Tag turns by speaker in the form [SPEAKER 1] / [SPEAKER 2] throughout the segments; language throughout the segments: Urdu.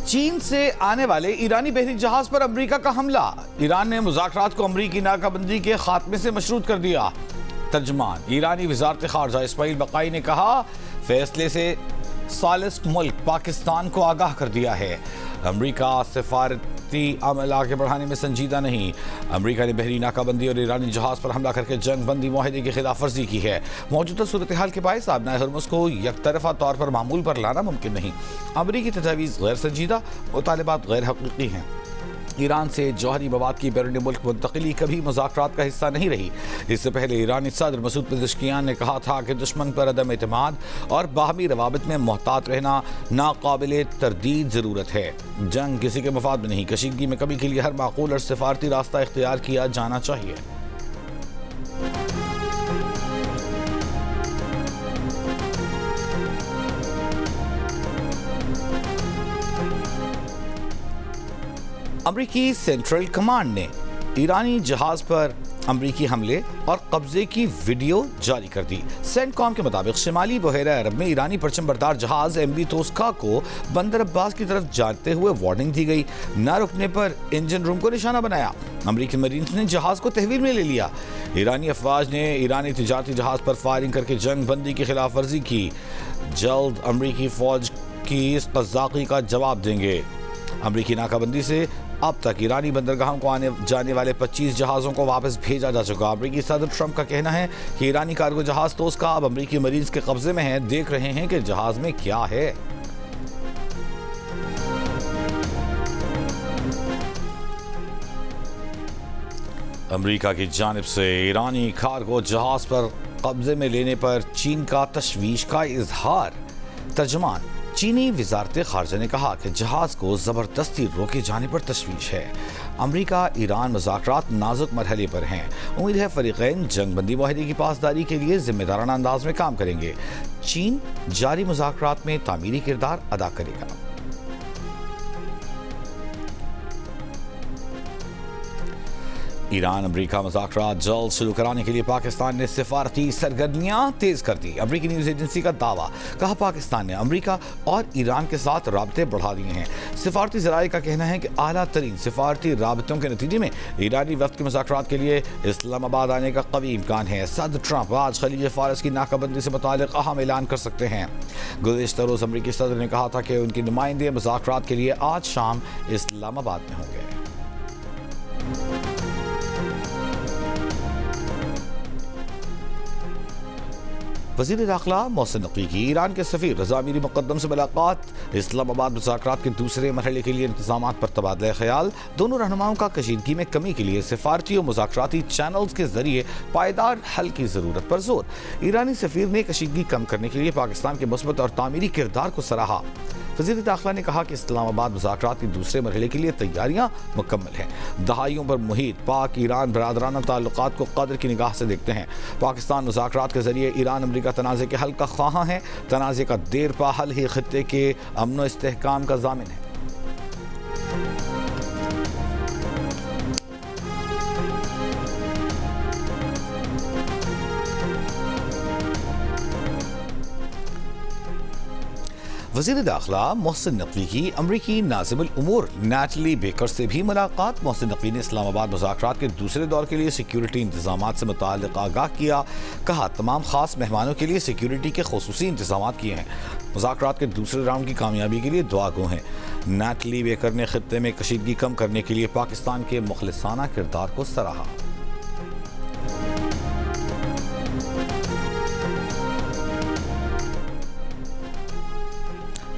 [SPEAKER 1] چین سے آنے والے ایرانی بحری جہاز پر امریکہ کا حملہ، ایران نے مذاکرات کو امریکی ناکہ بندی کے خاتمے سے مشروط کر دیا۔ ترجمان ایرانی وزارت خارجہ اسماعیل بقائی نے کہا، فیصلے سے ثالث ملک پاکستان کو آگاہ کر دیا ہے۔ امریکہ سفارتی عمل آگے بڑھانے میں سنجیدہ نہیں۔ امریکہ نے بحری ناکہ بندی اور ایرانی جہاز پر حملہ کر کے جنگ بندی معاہدے کی خلاف ورزی کی ہے۔ موجودہ صورتحال کے باعث آبنائے ہرمز کو یک طرفہ طور پر معمول پر لانا ممکن نہیں۔ امریکی تجاویز غیر سنجیدہ، مطالبات غیر حقیقی ہیں۔ ایران سے جوہری مواد کی بیرون ملک منتقلی کبھی مذاکرات کا حصہ نہیں رہی۔ اس سے پہلے ایرانی صدر مسعود پزشکیان نے کہا تھا کہ دشمن پر عدم اعتماد اور باہمی روابط میں محتاط رہنا ناقابل تردید ضرورت ہے۔ جنگ کسی کے مفاد میں نہیں، کشیدگی میں کمی کے لیے ہر معقول اور سفارتی راستہ اختیار کیا جانا چاہیے۔ امریکی سینٹرل کمانڈ نے ایرانی جہاز پر امریکی حملے اور قبضے کی ویڈیو جاری کر دی۔ سینٹ کام کے مطابق شمالی بحیرہ عرب میں ایرانی پرچم بردار جہاز MV توسکا کو بندر عباس کی طرف جاتے ہوئے وارننگ دی گئی۔ نہ رکنے پر انجن روم کو نشانہ بنایا۔ امریکی مرینز نے جہاز کو تحویل میں لے لیا۔ ایرانی افواج نے ایرانی تجارتی جہاز پر فائرنگ کر کے جنگ بندی کی خلاف ورزی کی۔ جلد امریکی فوج کی اس قذاقی کا جواب دیں گے۔ امریکی ناکہ بندی سے اب تک ایرانی بندرگاہوں کو آنے جانے والے 25 جہازوں کو واپس بھیجا جا چکا۔ امریکی صدر ٹرمپ کا کہنا ہے کہ ایرانی کارگو جہاز توسکا اب امریکی مریض کے قبضے میں ہے، دیکھ رہے ہیں کہ جہاز میں کیا ہے۔ امریکہ کی جانب سے ایرانی کارگو جہاز پر قبضے میں لینے پر چین کا تشویش کا اظہار۔ ترجمان چینی وزارت خارجہ نے کہا کہ جہاز کو زبردستی روکے جانے پر تشویش ہے۔ امریکہ ایران مذاکرات نازک مرحلے پر ہیں۔ امید ہے فریقین جنگ بندی معاہدے کی پاسداری کے لیے ذمہ دارانہ انداز میں کام کریں گے۔ چین جاری مذاکرات میں تعمیری کردار ادا کرے گا۔ ایران امریکہ مذاکرات جلد شروع کرانے کے لیے پاکستان نے سفارتی سرگرمیاں تیز کر دی۔ امریکی نیوز ایجنسی کا دعویٰ، کہا پاکستان نے امریکہ اور ایران کے ساتھ رابطے بڑھا دیے ہیں۔ سفارتی ذرائع کا کہنا ہے کہ اعلیٰ ترین سفارتی رابطوں کے نتیجے میں ایرانی وفد کے مذاکرات کے لیے اسلام آباد آنے کا قوی امکان ہے۔ صدر ٹرمپ آج خلیج فارس کی ناکہ بندی سے متعلق اہم اعلان کر سکتے ہیں۔ گزشتہ روز امریکی صدر نے کہا تھا کہ ان کے نمائندے مذاکرات کے لیے آج شام اسلام آباد میں ہوں گے۔ وزیر داخلہ محسن نقوی کی ایران کے سفیر رضا میری مقدم سے ملاقات۔ اسلام آباد مذاکرات کے دوسرے مرحلے کے لیے انتظامات پر تبادلہ خیال۔ دونوں رہنماؤں کا کشیدگی میں کمی کے لیے سفارتی اور مذاکراتی چینلز کے ذریعے پائیدار حل کی ضرورت پر زور۔ ایرانی سفیر نے کشیدگی کم کرنے کے لیے پاکستان کے مثبت اور تعمیری کردار کو سراہا۔ وزیر داخلہ نے کہا کہ اسلام آباد مذاکرات کے دوسرے مرحلے کے لیے تیاریاں مکمل ہیں۔ دہائیوں پر محیط پاک ایران برادرانہ تعلقات کو قدر کی نگاہ سے دیکھتے ہیں۔ پاکستان مذاکرات کے ذریعے ایران امریکہ تنازع کے حل کا خواہاں ہے۔ تنازع کا دیر پا حل ہی خطے کے امن و استحکام کا ضامن ہے۔ وزیر داخلہ محسن نقوی کی امریکی ناظم الامور نیٹلی بیکر سے بھی ملاقات۔ محسن نقوی نے اسلام آباد مذاکرات کے دوسرے دور کے لیے سیکیورٹی انتظامات سے متعلق آگاہ کیا۔ کہا تمام خاص مہمانوں کے لیے سیکیورٹی کے خصوصی انتظامات کیے ہیں۔ مذاکرات کے دوسرے راؤنڈ کی کامیابی کے لیے دعا گو ہیں۔ نیٹلی بیکر نے خطے میں کشیدگی کم کرنے کے لیے پاکستان کے مخلصانہ کردار کو سراہا۔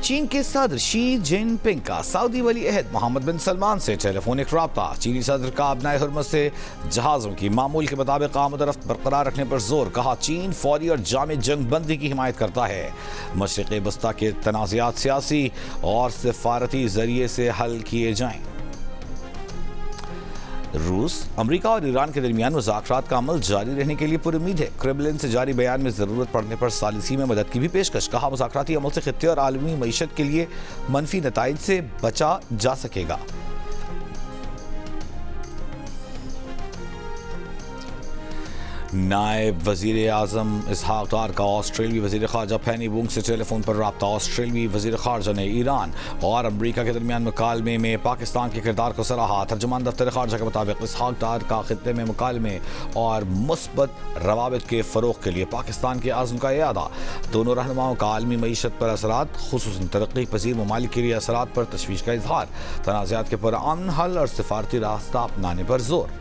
[SPEAKER 1] چین کے صدر شی جن پنگ کا سعودی ولی عہد محمد بن سلمان سے ٹیلی فونک رابطہ۔ چینی صدر کا آبنائے ہرمز سے جہازوں کی معمول کے مطابق آمد و رفت برقرار رکھنے پر زور۔ کہا چین فوری اور جامع جنگ بندی کی حمایت کرتا ہے۔ مشرق وسطیٰ کے تنازعات سیاسی اور سفارتی ذریعے سے حل کیے جائیں۔ روس، امریکہ اور ایران کے درمیان مذاکرات کا عمل جاری رہنے کے لیے پر امید ہے۔ کریملن سے جاری بیان میں ضرورت پڑنے پر ثالثی میں مدد کی بھی پیشکش۔ کہا مذاکراتی عمل سے خطے اور عالمی معیشت کے لیے منفی نتائج سے بچا جا سکے گا۔ نائب وزیر اعظم اسحاق ڈار کا آسٹریلوی وزیر خارجہ پینی وونگ سے ٹیلی فون پر رابطہ۔ آسٹریلوی وزیر خارجہ نے ایران اور امریکہ کے درمیان مکالمے میں پاکستان کے کردار کو سراہا۔ ترجمان دفتر خارجہ کے مطابق اسحاق ڈار کا خطے میں مکالمے اور مثبت روابط کے فروغ کے لیے پاکستان کے عزم کا اعادہ۔ دونوں رہنماؤں کا عالمی معیشت پر اثرات، خصوصاً ترقی پذیر ممالک کے لیے اثرات پر تشویش کا اظہار، تنازعات کے پرامن حل اور سفارتی راستہ اپنانے پر زور۔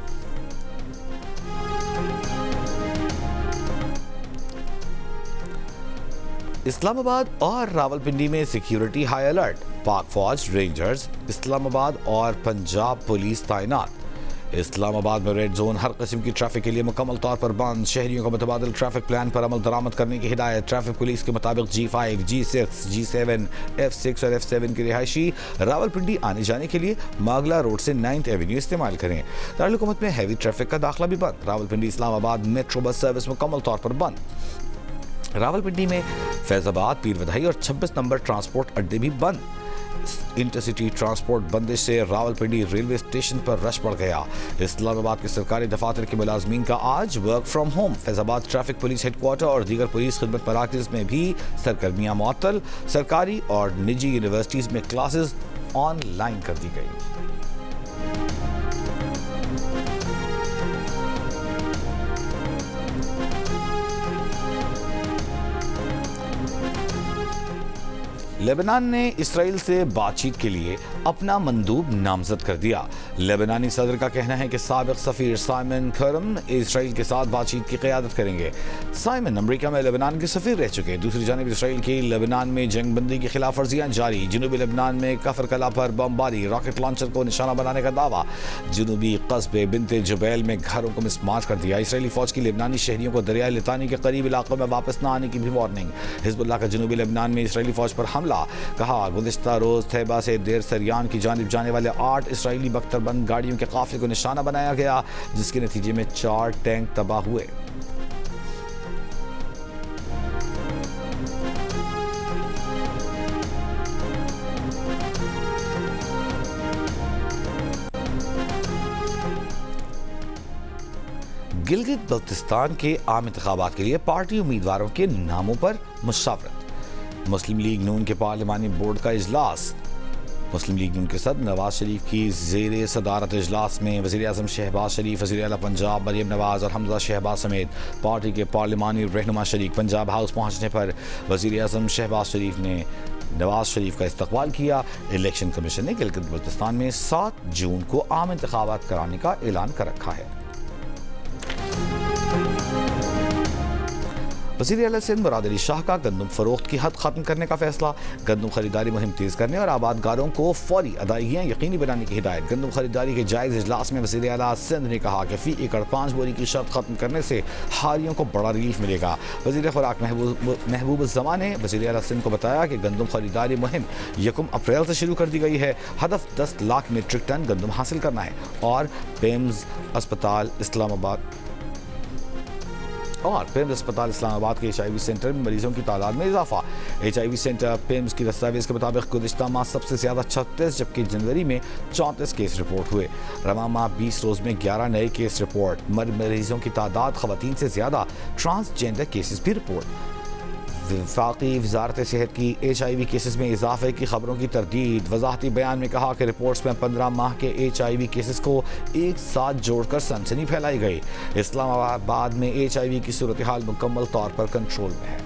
[SPEAKER 1] اسلام آباد اور راولپنڈی میں سیکیورٹی ہائی الرٹ، پاک فوج، رینجرز، اسلام آباد اور پنجاب پولیس تعینات۔ اسلام آباد میں ریڈ زون ہر قسم کی ٹریفک کے لیے مکمل طور پر بند، شہریوں کو متبادل ٹریفک پلان پر عمل درآمد کرنے کی ہدایت۔ ٹریفک پولیس کے مطابق G5، G6، G7، F6 اور F7 کے رہائشی راولپنڈی آنے جانے کے لیے ماگلا روڈ سے 9th ایونیو استعمال کریں۔ دارالحکومت میں ہیوی ٹریفک کا داخلہ بھی بند۔ راولپنڈی اسلام آباد میٹرو بس سروس مکمل طور پر بند۔ راولپنڈی میں فیض آباد، پیر ودائی اور 26 نمبر ٹرانسپورٹ اڈے بھی بند۔ انٹرسٹی ٹرانسپورٹ بندش سے راولپنڈی ریلوے اسٹیشن پر رش بڑھ گیا۔ اسلام آباد کے سرکاری دفاتر کے ملازمین کا آج ورک فرام ہوم۔ فیض آباد ٹریفک پولیس ہیڈ کوارٹر اور دیگر پولیس خدمت مراکز میں بھی سرگرمیاں معطل۔ سرکاری اور نجی یونیورسٹیز میں کلاسز آن لائن کر دی گئی۔ لیبنان نے اسرائیل سے بات چیت کے لیے اپنا مندوب نامزد کر دیا۔ لیبنانی صدر کا کہنا ہے کہ سابق سفیر سائمن کھرم اسرائیل کے ساتھ بات چیت کی قیادت کریں گے۔ سائمن امریکہ میں لیبنان کے سفیر رہ چکے۔ دوسری جانب اسرائیل کی لیبنان میں جنگ بندی کی خلاف ورزیاں جاری۔ جنوبی لیبنان میں کفر کلا پر بمباری، راکٹ لانچر کو نشانہ بنانے کا دعویٰ۔ جنوبی قصبے بنت جبیل میں گھروں کو مسمار کر دیا۔ اسرائیلی فوج کی لیبنانی شہریوں کو دریائے لتانی کے قریب علاقوں میں واپس نہ آنے کی بھی وارننگ۔ حزب اللہ کا جنوبی لیبنان میں اسرائیلی فوج پر حملہ، کہا گزشتہ روز طیبہ سے دیر سریان کی جانب جانے والے 8 اسرائیلی بختر بند گاڑیوں کے قافلے کو نشانہ بنایا گیا، جس کے نتیجے میں 4 ٹینک تباہ ہوئے۔ گلگت بلتستان کے عام انتخابات کے لیے پارٹی امیدواروں کے ناموں پر مشاورت۔ مسلم لیگ نون کے پارلیمانی بورڈ کا اجلاس۔ مسلم لیگ نون کے صدر نواز شریف کی زیر صدارت اجلاس میں وزیر اعظم شہباز شریف، وزیر اعلیٰ پنجاب مریم نواز اور حمزہ شہباز سمیت پارٹی کے پارلیمانی رہنما شریک۔ پنجاب ہاؤس پہنچنے پر وزیر اعظم شہباز شریف نے نواز شریف کا استقبال کیا۔ الیکشن کمیشن نے گلگت بلتستان میں 7 جون کو عام انتخابات کرانے کا اعلان کر رکھا ہے۔ وزیر اعلیٰ سندھ مراد علی شاہ کا گندم فروخت کی حد ختم کرنے کا فیصلہ۔ گندم خریداری مہم تیز کرنے اور آبادکاروں کو فوری ادائیگیاں یقینی بنانے کی ہدایت۔ گندم خریداری کے جائز اجلاس میں وزیر اعلیٰ سندھ نے کہا کہ فی ایکڑ 5 بوری کی شرط ختم کرنے سے ہاریوں کو بڑا ریلیف ملے گا۔ وزیر خوراک محبوب الزمان نے وزیر اعلیٰ سندھ کو بتایا کہ گندم خریداری مہم 1 اپریل سے شروع کر دی گئی ہے۔ ہدف 10 لاکھ میٹرک ٹن گندم حاصل کرنا ہے۔ اور پیمز اسپتال اسلام آباد کے HIV سینٹر میں مریضوں کی تعداد میں اضافہ۔ HIV سینٹر پیمز کی دستاویز کے مطابق گزشتہ ماہ سب سے زیادہ 36 جبکہ جنوری میں 34 کیس رپورٹ ہوئے۔ رواں ماہ 20 روز میں 11 نئے کیس رپورٹ۔ مریضوں کی تعداد خواتین سے زیادہ، ٹرانسجینڈر کیسز بھی رپورٹ۔ وفاقی وزارت صحت کی HIV کیسز میں اضافے کی خبروں کی تردید۔ وضاحتی بیان میں کہا کہ رپورٹس میں 15 ماہ کے HIV کیسز کو ایک ساتھ جوڑ کر سنسنی پھیلائی گئی۔ اسلام آباد میں HIV کی صورتحال مکمل طور پر کنٹرول میں ہے۔